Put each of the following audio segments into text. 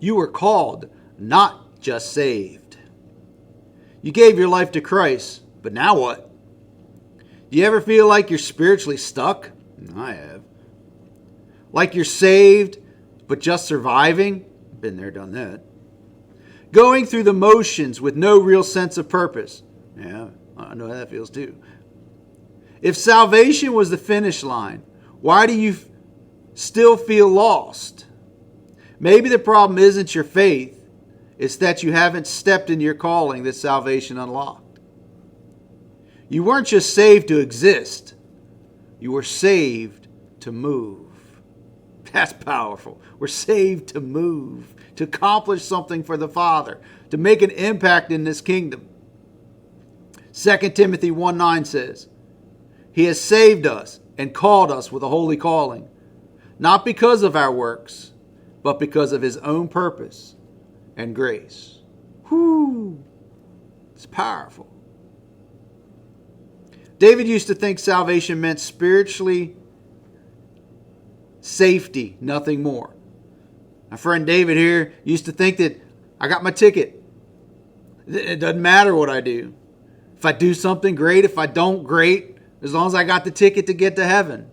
You were called, not just saved. You gave your life to Christ, but now what? Do you ever feel like you're spiritually stuck? I have. Like you're saved, but just surviving? Been there, done that. Going through the motions with no real sense of purpose. Yeah, I know how that feels too. If salvation was the finish line, why do you still feel lost? Maybe the problem isn't your faith. It's that you haven't stepped into your calling that salvation unlocked. You weren't just saved to exist. You were saved to move. That's powerful. We're saved to move, to accomplish something for the Father, to make an impact in this kingdom. 2 Timothy 1:9 says, He has saved us and called us with a holy calling, not because of our works, but because of His own purpose and grace. Whoo! It's powerful. David used to think salvation meant spiritually safety, nothing more. My friend David here used to think that I got my ticket. It doesn't matter what I do. If I do something, great. If I don't, great. As long as I got the ticket to get to heaven.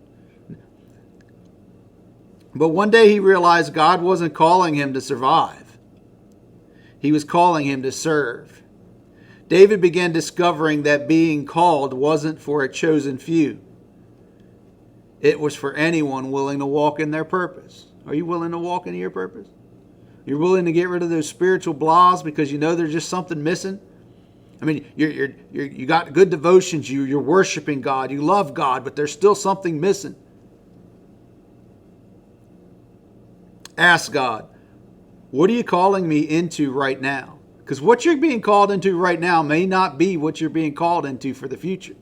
But one day he realized God wasn't calling him to survive. He was calling him to serve. David began discovering that being called wasn't for a chosen few. It was for anyone willing to walk in their purpose. Are you willing to walk into your purpose? You're willing to get rid of those spiritual blahs because you know there's just something missing? I mean, you got good devotions, you're worshiping God, you love God, but there's still something missing. Ask God, what are you calling me into right now? Because what you're being called into right now may not be what you're being called into for the future.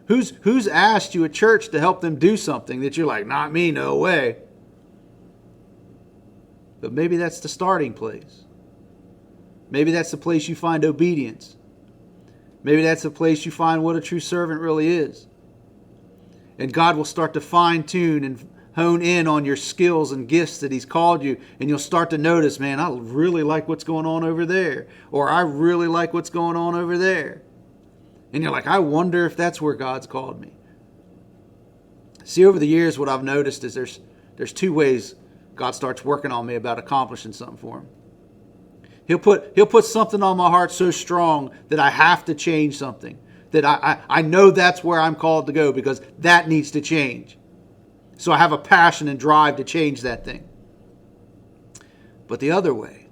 Who's asked you at church to help them do something that you're like, not me, no way. But maybe that's the starting place. Maybe that's the place you find obedience. Maybe that's the place you find what a true servant really is. And God will start to fine tune and hone in on your skills and gifts that He's called you. And you'll start to notice, man, I really like what's going on over there. Or I really like what's going on over there. And you're like, I wonder if that's where God's called me. See, over the years, what I've noticed is there's two ways God starts working on me about accomplishing something for Him. He'll put something on my heart so strong that I have to change something. That I know that's where I'm called to go because that needs to change. So I have a passion and drive to change that thing. But the other way,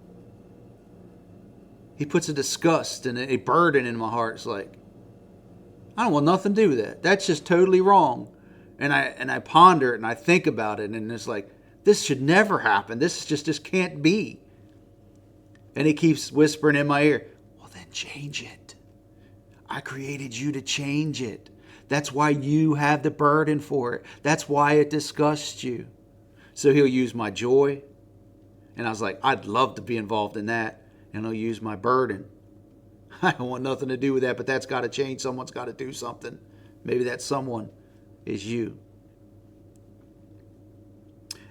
He puts a disgust and a burden in my heart. It's like, I don't want nothing to do with that. That's just totally wrong. And I ponder it and I think about it. And it's like, this should never happen. This just can't be. And He keeps whispering in my ear, well, then change it. I created you to change it. That's why you have the burden for it. That's why it disgusts you. So He'll use my joy. And I was like, I'd love to be involved in that. And He'll use my burden. I don't want nothing to do with that, but that's got to change. Someone's got to do something. Maybe that someone is you.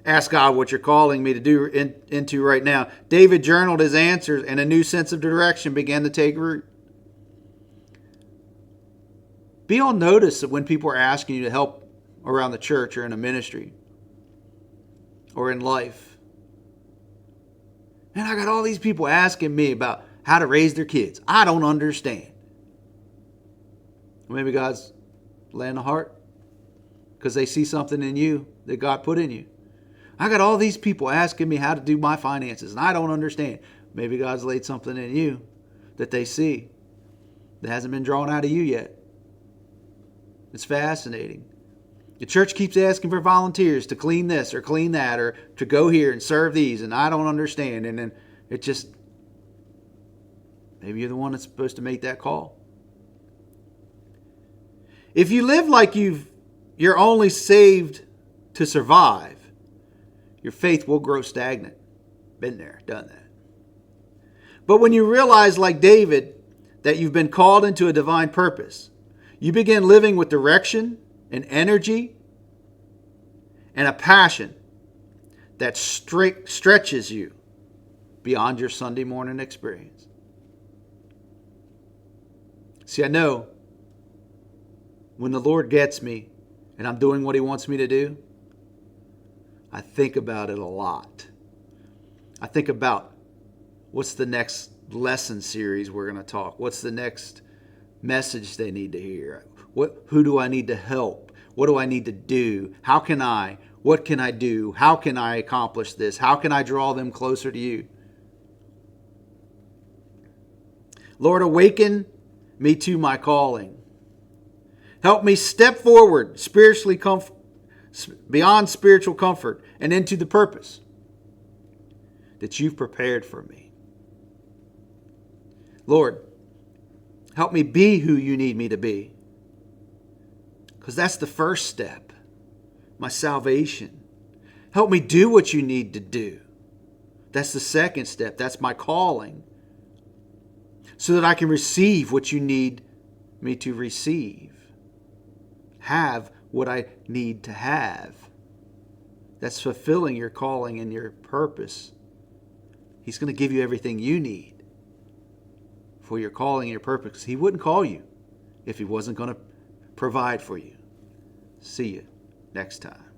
Ask God what you're calling me to do into right now. David journaled his answers, and a new sense of direction began to take root. Be on notice that when people are asking you to help around the church or in a ministry or in life. And I got all these people asking me about how to raise their kids. I don't understand. Maybe God's laying the heart because they see something in you that God put in you. I got all these people asking me how to do my finances, and I don't understand. Maybe God's laid something in you that they see that hasn't been drawn out of you yet. It's fascinating. The church keeps asking for volunteers to clean this or clean that or to go here and serve these, and I don't understand. And then it just, maybe you're the one that's supposed to make that call. If you live like you're only saved to survive, your faith will grow stagnant. Been there, done that. But when you realize, like David, that you've been called into a divine purpose, you begin living with direction and energy and a passion that stretches you beyond your Sunday morning experience. See, I know when the Lord gets me and I'm doing what He wants me to do, I think about it a lot. I think about what's the next lesson series we're going to talk. What's the next message they need to hear? Who do I need to help? What do I need to do? How can I? What can I do? How can I accomplish this? How can I draw them closer to you? Lord, awaken me to my calling. Help me step forward spiritually beyond spiritual comfort and into the purpose that you've prepared for me. Lord, help me be who you need me to be. Because that's the first step, my salvation. Help me do what you need to do. That's the second step. That's my calling. So that I can receive what you need me to receive. Have what I need to have. That's fulfilling your calling and your purpose. He's going to give you everything you need for your calling and your purpose. He wouldn't call you if He wasn't going to provide for you. See you next time.